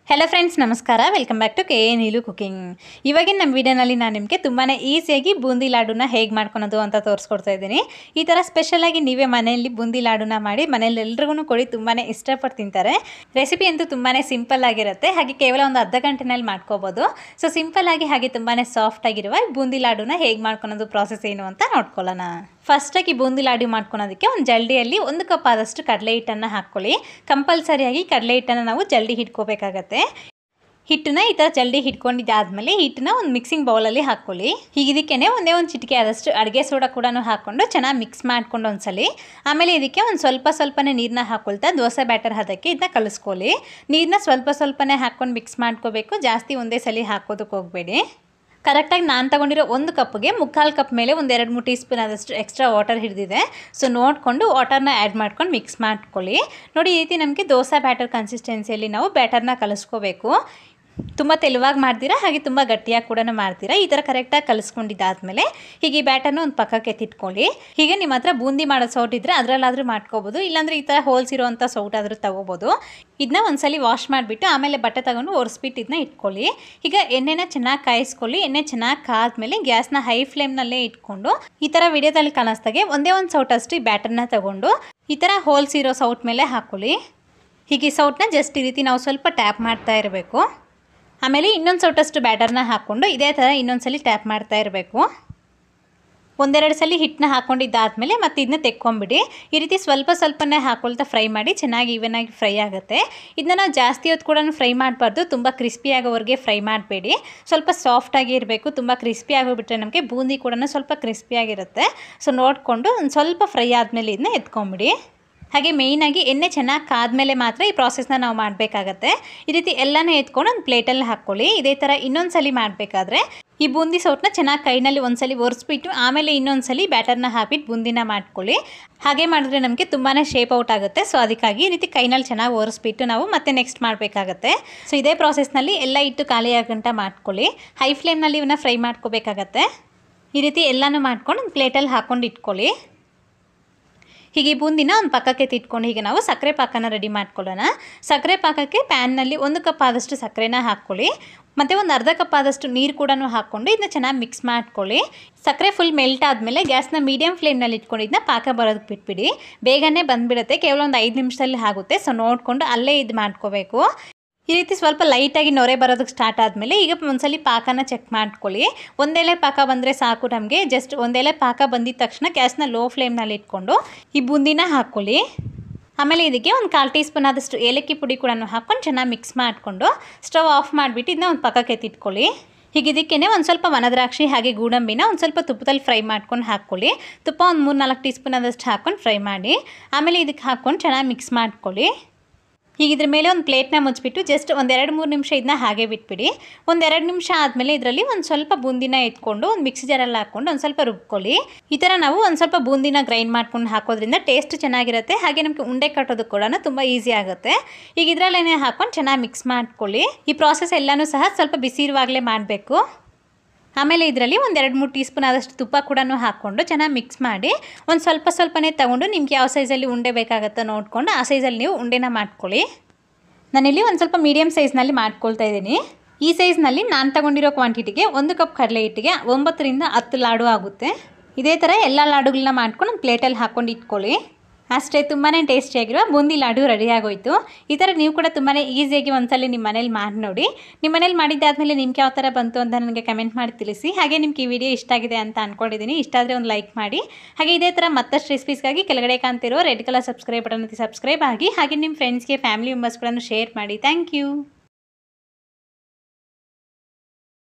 Hello friends नमस्कार welcome back to के नीलू cooking इवागिन ನಮ್ಮ ವಿಡಿಯೋನಲ್ಲಿ ನಾನು ನಿಮಗೆ ತುಂಬಾನೇ ಈಜಿಯಾಗಿ ಬೂಂದಿ ಲಾಡುನ ಹೇಗೆ ಮಾಡ್ಕೊಳ್ಳೋದು ಅಂತ ತೋರಿಸ್ಕೊಡ್ತಾ ಇದ್ದೀನಿ। ಈ ತರ ಸ್ಪೆಷಲ್ ಆಗಿ ನೀವೇ ಮನೆಯಲ್ಲಿ ಬೂಂದಿ ಲಾಡುನ ಮಾಡಿ ಮನೆಯಲ್ಲಿ ಎಲ್ಲರಿಗೂ ಕೊಡಿ ತುಂಬಾನೇ ಇಷ್ಟಪಟ್ಟು ತಿಂತಾರೆ। ರೆಸಿಪಿ ಅಂತೂ ತುಂಬಾನೇ ಸಿಂಪಲ್ ಆಗಿರುತ್ತೆ, ಹಾಗೆ ಕೇವಲ ಒಂದು ಅರ್ಧ ಗಂಟೆನಲ್ಲಿ ಮಾಡ್ಕೋಬಹುದು। ಸೊ ಸಿಂಪಲ್ ಆಗಿ ಹಾಗೆ ತುಂಬಾನೇ ಸಾಫ್ಟ್ ಆಗಿರುವ ಬೂಂದಿ ಲಾಡುನ ಹೇಗೆ ಮಾಡ್ಕೊಳ್ಳೋದು ಪ್ರಾಸೆಸ್ ಏನು ಅಂತ ನೋಡ್ಕೊಳ್ಳೋಣ। ಫಸ್ಟ್ ಆಗಿ ಬೂಂದಿ ಲಾಡು ಮಾಡ್ಕೊಳ್ಳೋದಕ್ಕೆ ಒಂದು ಜಲ್ಡಿಯಲ್ಲಿ 1 ಕಪ್ ಆದಷ್ಟು ಕಡಲೆ ಹಿಟ್ಟನ್ನು ಹಾಕೊಳ್ಳಿ। ಕಂಪಲ್ಸರಿಯಾಗಿ ಕಡಲೆ ಹಿಟ್ಟನ್ನು ನಾವು ಜಲ್ದಿ ಹಿಡ್ಕೋಬೇಕಾಗುತ್ತೆ। ಹಿಟ್ಟನ್ನ ಈ ತರ ಜಲ್ದಿ ಹಿಡ್ಕೊಂಡಿದ್ದಾದ್ಮೇಲೆ ಹಿಟ್ಟನ್ನ ಒಂದು ಮಿಕ್ಸಿಂಗ್ ಬೌಲಲ್ಲಿ ಹಾಕೊಳ್ಳಿ। ಹೀಗೆ ಇದಕ್ಕೇನೆ ಒಂದೇ ಒಂದು ಚಿಟಿಕೆ ಆದಷ್ಟು ಅಡುಗೆ ಸೋಡಾ ಕೂಡ ಹಾಕೊಂಡು ಚೆನ್ನಾಗಿ ಮಿಕ್ಸ್ ಮಾಡ್ಕೊಂಡು ಒಂದ್ಸಲಿ ಆಮೇಲೆ ಇದಕ್ಕೆ ಒಂದು ಸ್ವಲ್ಪನೇ ನೀರನ್ನ ಹಾಕೊಳ್ತಾ ದೋಸೆ ಬ್ಯಾಟರ್ ಹದಕ್ಕೆ ಇದನ್ನ ಕಲಿಸ್ಕೊಳ್ಳಿ। ನೀರನ್ನ ಸ್ವಲ್ಪನೇ ಹಾಕೊಂಡು ಮಿಕ್ಸ್ ಮಾಡ್ಕೋಬೇಕು, ಜಾಸ್ತಿ ಒಂದೇ ಸಲ ಹಾಕೋದಕ್ಕೆ ಹೋಗಬೇಡಿ। ಕರೆಕ್ಟಾಗಿ ನಾನು ತಗೊಂಡಿರೋ 1 ಕಪ್ಗೆ 3/4 ಕಪ್ ಮೇಲೆ ಒಂದು 2-3 ಟೀ ಸ್ಪೂನ್ ಆದಷ್ಟು ಎಕ್ಸ್ಟ್ರಾ ವಾಟರ್ ಹಿಡಿದಿದೆ। ಸೊ ನೋಡಿಕೊಂಡು ವಾಟರ್ನ ಆ್ಯಡ್ ಮಾಡ್ಕೊಂಡು ಮಿಕ್ಸ್ ಮಾಡ್ಕೊಳ್ಳಿ। ನೋಡಿ ಈ ರೀತಿ ನಮಗೆ ದೋಸೆ ಬ್ಯಾಟರ್ ಕನ್ಸಿಸ್ಟೆನ್ಸಿಯಲ್ಲಿ ನಾವು ಬ್ಯಾಟರ್ನ ಕಲಿಸ್ಕೋಬೇಕು। ತುಂಬ ತೆಳುವಾಗಿ ಮಾಡ್ತೀರಾ ಹಾಗೆ ತುಂಬ ಗಟ್ಟಿಯಾಗಿ ಕೂಡ ಮಾಡ್ತೀರಾ। ಈ ಥರ ಕರೆಕ್ಟಾಗಿ ಕಲಿಸ್ಕೊಂಡಿದ್ದಾದ್ಮೇಲೆ ಹೀಗೆ ಬ್ಯಾಟರ್ನ ಒಂದು ಪಕ್ಕಕ್ಕೆ ಎತ್ತಿಟ್ಕೊಳ್ಳಿ। ಹೀಗೆ ನಿಮ್ಮ ಹತ್ರ ಬೂಂದಿ ಮಾಡೋ ಸೌಟ್ ಇದ್ದರೆ ಅದರಲ್ಲಾದರೂ ಮಾಡ್ಕೋಬೋದು, ಇಲ್ಲಾಂದರೆ ಈ ಥರ ಹೋಲ್ಸ್ ಇರೋವಂಥ ಸೌಟಾದರೂ ತೊಗೋಬೋದು। ಇದನ್ನ ಒಂದ್ಸಲಿ ವಾಶ್ ಮಾಡಿಬಿಟ್ಟು ಆಮೇಲೆ ಬಟ್ಟೆ ತಗೊಂಡು ಒರೆಸ್ಬಿಟ್ಟು ಇದನ್ನ ಇಟ್ಕೊಳ್ಳಿ। ಈಗ ಎಣ್ಣೆನ ಚೆನ್ನಾಗಿ ಕಾಯಿಸ್ಕೊಳ್ಳಿ। ಎಣ್ಣೆ ಚೆನ್ನಾಗಿ ಕಾದ್ಮೇಲೆ ಗ್ಯಾಸ್ನ ಹೈ ಫ್ಲೇಮ್ನಲ್ಲೇ ಇಟ್ಕೊಂಡು ಈ ಥರ ವಿಡಿಯೋದಲ್ಲಿ ಕಾಣಿಸ್ದಾಗೆ ಒಂದೇ ಒಂದು ಸೌಟಷ್ಟು ಈ ಬ್ಯಾಟರ್ನ ತಗೊಂಡು ಈ ಥರ ಹೋಲ್ಸ್ ಇರೋ ಸೌಟ್ ಮೇಲೆ ಹಾಕ್ಕೊಳ್ಳಿ। ಹೀಗೆ ಸೌಟನ್ನ ಜಸ್ಟ್ ಈ ರೀತಿ ನಾವು ಸ್ವಲ್ಪ ಟ್ಯಾಪ್ ಮಾಡ್ತಾ ಇರಬೇಕು। ಆಮೇಲೆ ಇನ್ನೊಂದು ಸೌಟಷ್ಟು ಬ್ಯಾಟರ್ನ ಹಾಕ್ಕೊಂಡು ಇದೇ ಥರ ಇನ್ನೊಂದ್ಸಲಿ ಟ್ಯಾಪ್ ಮಾಡ್ತಾ ಇರಬೇಕು। ಒಂದೆರಡು ಸಲ ಹಿಟ್ಟನ್ನ ಹಾಕ್ಕೊಂಡಿದ್ದಾದಮೇಲೆ ಮತ್ತೆ ಇದನ್ನ ತೆಕ್ಕೊಂಬಿಡಿ। ಈ ರೀತಿ ಸ್ವಲ್ಪನೇ ಹಾಕೊಳ್ತಾ ಫ್ರೈ ಮಾಡಿ ಚೆನ್ನಾಗಿ ಈವನಾಗಿ ಫ್ರೈ ಆಗುತ್ತೆ। ಇದನ್ನ ನಾವು ಜಾಸ್ತಿ ಹೊತ್ತು ಕೂಡ ಫ್ರೈ ಮಾಡಬಾರ್ದು, ತುಂಬ ಕ್ರಿಸ್ಪಿ ಆಗೋವರೆಗೆ ಫ್ರೈ ಮಾಡಬೇಡಿ, ಸ್ವಲ್ಪ ಸಾಫ್ಟಾಗಿ ಇರಬೇಕು। ತುಂಬ ಕ್ರಿಸ್ಪಿ ಆಗೋಗ್ಬಿಟ್ರೆ ನಮಗೆ ಬೂಂದಿ ಕೂಡ ಸ್ವಲ್ಪ ಕ್ರಿಸ್ಪಿಯಾಗಿರುತ್ತೆ। ಸೊ ನೋಡಿಕೊಂಡು ಒಂದು ಸ್ವಲ್ಪ ಫ್ರೈ ಆದಮೇಲೆ ಇದನ್ನ ಎತ್ಕೊಂಬಿಡಿ। ಹಾಗೆ ಮೇಯ್ನಾಗಿ ಎಣ್ಣೆ ಚೆನ್ನಾಗಿ ಕಾದ್ಮೇಲೆ ಮಾತ್ರ ಈ ಪ್ರಾಸೆಸ್ನ ನಾವು ಮಾಡಬೇಕಾಗತ್ತೆ। ಈ ರೀತಿ ಎಲ್ಲನೂ ಎತ್ಕೊಂಡು ಒಂದು ಪ್ಲೇಟಲ್ಲಿ ಹಾಕ್ಕೊಳ್ಳಿ। ಇದೇ ಥರ ಇನ್ನೊಂದು ಸಲ ಮಾಡಬೇಕಾದ್ರೆ ಈ ಬೂಂದಿ ಸೌಟನ್ನ ಚೆನ್ನಾಗಿ ಕೈನಲ್ಲಿ ಒಂದ್ಸಲಿ ಒರೆಸ್ಬಿಟ್ಟು ಆಮೇಲೆ ಇನ್ನೊಂದ್ಸಲಿ ಬ್ಯಾಟರ್ನ ಹಾಕ್ಬಿಟ್ಟು ಬೂಂದಿನ ಮಾಡ್ಕೊಳ್ಳಿ। ಹಾಗೆ ಮಾಡಿದ್ರೆ ನಮಗೆ ತುಂಬಾ ಶೇಪ್ ಔಟ್ ಆಗುತ್ತೆ। ಸೊ ಅದಕ್ಕಾಗಿ ಈ ರೀತಿ ಕೈನಲ್ಲಿ ಚೆನ್ನಾಗಿ ಒರೆಸ್ಬಿಟ್ಟು ನಾವು ಮತ್ತೆ ನೆಕ್ಸ್ಟ್ ಮಾಡಬೇಕಾಗತ್ತೆ। ಸೊ ಇದೇ ಪ್ರಾಸೆಸ್ನಲ್ಲಿ ಎಲ್ಲ ಇಟ್ಟು ಖಾಲಿ ಆಗಂಟ ಮಾಡ್ಕೊಳ್ಳಿ। ಹೈ ಫ್ಲೇಮ್ನಲ್ಲಿ ಇವನ್ನ ಫ್ರೈ ಮಾಡ್ಕೋಬೇಕಾಗತ್ತೆ। ಈ ರೀತಿ ಎಲ್ಲನೂ ಮಾಡ್ಕೊಂಡು ಒಂದು ಪ್ಲೇಟಲ್ಲಿ ಹಾಕ್ಕೊಂಡು ಇಟ್ಕೊಳ್ಳಿ। ಹೀಗೆ ಬೂಂದಿನ ಒಂದು ಪಕ್ಕಕ್ಕೆ ತಿಟ್ಕೊಂಡು ಹೀಗೆ ನಾವು ಸಕ್ಕರೆ ಪಾಕನ ರೆಡಿ ಮಾಡ್ಕೊಳ್ಳೋಣ। ಸಕ್ಕರೆ ಪಾಕಕ್ಕೆ ಪ್ಯಾನ್ನಲ್ಲಿ 1 ಕಪ್ ಆದಷ್ಟು ಸಕ್ಕರೆನ ಹಾಕ್ಕೊಳ್ಳಿ, ಮತ್ತು ಒಂದು ಅರ್ಧ ಕಪ್ ಆದಷ್ಟು ನೀರು ಕೂಡ ಹಾಕ್ಕೊಂಡು ಇದನ್ನ ಚೆನ್ನಾಗಿ ಮಿಕ್ಸ್ ಮಾಡ್ಕೊಳ್ಳಿ। ಸಕ್ಕರೆ ಫುಲ್ ಮೆಲ್ಟ್ ಆದಮೇಲೆ ಗ್ಯಾಸ್ನ ಮೀಡಿಯಮ್ ಫ್ಲೇಮ್ನಲ್ಲಿ ಇಟ್ಕೊಂಡು ಇದನ್ನ ಪಾಕ ಬರೋದಕ್ಕೆ ಬಿಟ್ಬಿಡಿ। ಬೇಗನೆ ಬಂದುಬಿಡುತ್ತೆ, ಕೇವಲ ಒಂದು 5 ನಿಮಿಷದಲ್ಲಿ ಆಗುತ್ತೆ। ಸೊ ನೋಡಿಕೊಂಡು ಅಲ್ಲೇ ಇದು ಮಾಡ್ಕೋಬೇಕು। ಈ ರೀತಿ ಸ್ವಲ್ಪ ಲೈಟಾಗಿ ನೊರೆ ಬರೋದಕ್ಕೆ ಸ್ಟಾರ್ಟ್ ಆದಮೇಲೆ ಈಗ ಒಂದ್ಸಲಿ ಪಾಕನ ಚೆಕ್ ಮಾಡ್ಕೊಳ್ಳಿ। ಒಂದೆಲೆ ಪಾಕ ಬಂದರೆ ಸಾಕು ನಮಗೆ। ಜಸ್ಟ್ ಒಂದೆಲೆ ಪಾಕ ಬಂದಿದ ತಕ್ಷಣ ಗ್ಯಾಸ್ನ ಲೋ ಫ್ಲೇಮ್ನಲ್ಲಿ ಇಟ್ಕೊಂಡು ಈ ಬೂಂದಿನ ಹಾಕ್ಕೊಳ್ಳಿ। ಆಮೇಲೆ ಇದಕ್ಕೆ ಒಂದು 1/4 ಟೀ ಸ್ಪೂನ್ ಆದಷ್ಟು ಏಲಕ್ಕಿ ಪುಡಿ ಕೂಡ ಹಾಕ್ಕೊಂಡು ಚೆನ್ನಾಗಿ ಮಿಕ್ಸ್ ಮಾಡಿಕೊಂಡು ಸ್ಟವ್ ಆಫ್ ಮಾಡಿಬಿಟ್ಟು ಇದನ್ನ ಒಂದು ಪಕ್ಕಕ್ಕೆ ಎತ್ತಿಟ್ಕೊಳ್ಳಿ। ಹೀಗೆ ಇದಕ್ಕೇ ಒಂದು ಸ್ವಲ್ಪ ವನದ್ರಾಕ್ಷಿ ಹಾಗೆ ಗೋಡಂಬಿನ ಒಂದು ಸ್ವಲ್ಪ ತುಪ್ಪದಲ್ಲಿ ಫ್ರೈ ಮಾಡ್ಕೊಂಡು ಹಾಕ್ಕೊಳ್ಳಿ। ತುಪ್ಪ ಒಂದು 3-4 ಟೀ ಸ್ಪೂನ್ ಆದಷ್ಟು ಹಾಕ್ಕೊಂಡು ಫ್ರೈ ಮಾಡಿ ಆಮೇಲೆ ಇದಕ್ಕೆ ಹಾಕ್ಕೊಂಡು ಚೆನ್ನಾಗಿ ಮಿಕ್ಸ್ ಮಾಡ್ಕೊಳ್ಳಿ। ಈಗ ಇದ್ರ ಮೇಲೆ ಒಂದು ಪ್ಲೇಟ್ನ ಮುಚ್ಚಿಬಿಟ್ಟು ಜಸ್ಟ್ ಒಂದು 2-3 ನಿಮಿಷ ಇದನ್ನ ಹಾಗೆ ಬಿಟ್ಬಿಡಿ। ಒಂದು 2 ನಿಮಿಷ ಆದಮೇಲೆ ಇದರಲ್ಲಿ ಒಂದು ಸ್ವಲ್ಪ ಬೂಂದಿನ ಎತ್ಕೊಂಡು ಒಂದು ಮಿಕ್ಸಿ ಜಾರಲ್ಲಿ ಹಾಕ್ಕೊಂಡು ಒಂದು ಸ್ವಲ್ಪ ರುಬ್ಕೊಳ್ಳಿ। ಈ ಥರ ನಾವು ಒಂದು ಸ್ವಲ್ಪ ಬೂಂದಿನ ಗ್ರೈಂಡ್ ಮಾಡ್ಕೊಂಡು ಹಾಕೋದ್ರಿಂದ ಟೇಸ್ಟ್ ಚೆನ್ನಾಗಿರುತ್ತೆ, ಹಾಗೆ ನಮಗೆ ಉಂಡೆ ಕಟ್ಟೋದಕ್ಕೆ ಕೂಡ ತುಂಬ ಈಸಿ ಆಗುತ್ತೆ। ಈಗ ಇದರಲ್ಲೇನೆ ಹಾಕ್ಕೊಂಡು ಚೆನ್ನಾಗಿ ಮಿಕ್ಸ್ ಮಾಡ್ಕೊಳ್ಳಿ। ಈ ಪ್ರಾಸೆಸ್ ಎಲ್ಲನೂ ಸಹ ಸ್ವಲ್ಪ ಬಿಸಿ ಇರುವಾಗಲೇ ಮಾಡಬೇಕು। ಆಮೇಲೆ ಇದರಲ್ಲಿ ಒಂದು 2-3 ಟೀ ಸ್ಪೂನ್ ಆದಷ್ಟು ತುಪ್ಪ ಕೂಡ ಹಾಕ್ಕೊಂಡು ಚೆನ್ನಾಗಿ ಮಿಕ್ಸ್ ಮಾಡಿ ಒಂದು ಸ್ವಲ್ಪನೇ ತೊಗೊಂಡು ನಿಮ್ಗೆ ಯಾವ ಸೈಜಲ್ಲಿ ಉಂಡೆ ಬೇಕಾಗುತ್ತೋ ನೋಡಿಕೊಂಡು ಆ ಸೈಜಲ್ಲಿ ನೀವು ಉಂಡೆನ ಮಾಡ್ಕೊಳ್ಳಿ। ನಾನಿಲ್ಲಿ ಒಂದು ಸ್ವಲ್ಪ ಮೀಡಿಯಮ್ ಸೈಜ್ನಲ್ಲಿ ಮಾಡ್ಕೊಳ್ತಾ ಇದ್ದೀನಿ। ಈ ಸೈಜ್ನಲ್ಲಿ ನಾನು ತಗೊಂಡಿರೋ ಕ್ವಾಂಟಿಟಿಗೆ 1 ಕಪ್ ಕಡಲೆ ಹಿಟ್ಟಿಗೆ 9ರಿಂದ 10 ಲಾಡು ಆಗುತ್ತೆ। ಇದೇ ಥರ ಎಲ್ಲ ಲಾಡುಗಳನ್ನ ಮಾಡ್ಕೊಂಡು ಒಂದು ಪ್ಲೇಟಲ್ಲಿ ಹಾಕ್ಕೊಂಡು ಇಟ್ಕೊಳ್ಳಿ। ಅಷ್ಟೇ, ತುಂಬಾ ಟೇಸ್ಟಿಯಾಗಿರುವ ಬೂಂದಿ ಲಾಡು ರೆಡಿ ಆಗೋಯ್ತು। ಈ ಥರ ನೀವು ಕೂಡ ತುಂಬಾ ಈಸಿಯಾಗಿ ಒಂದ್ಸಲ ನಿಮ್ಮ ಮನೇಲಿ ಮಾಡಿ ನೋಡಿ। ನಿಮ್ಮ ಮನೇಲಿ ಮಾಡಿದ್ದಾದಮೇಲೆ ನಿಮ್ಗೆ ಯಾವ ಥರ ಬಂತು ಅಂತ ನನಗೆ ಕಮೆಂಟ್ ಮಾಡಿ ತಿಳಿಸಿ। ಹಾಗೆ ನಿಮ್ಗೆ ಈ ವಿಡಿಯೋ ಇಷ್ಟ ಆಗಿದೆ ಅಂತ ಅಂದ್ಕೊಂಡಿದ್ದೀನಿ, ಇಷ್ಟ ಆದರೆ ಒಂದು ಲೈಕ್ ಮಾಡಿ। ಹಾಗೆ ಇದೇ ಥರ ಮತ್ತಷ್ಟು ರೆಸಿಪೀಸ್ಗಾಗಿ ಕೆಳಗಡೆ ಕಾಣ್ತಿರೋ red colour subscribe button subscribe ಆಗಿ, ಹಾಗೆ ನಿಮ್ಮ ಫ್ರೆಂಡ್ಸ್ಗೆ ಫ್ಯಾಮಿಲಿ ಮೆಂಬರ್ಸ್ಗಳನ್ನು ಶೇರ್ ಮಾಡಿ। Thank you.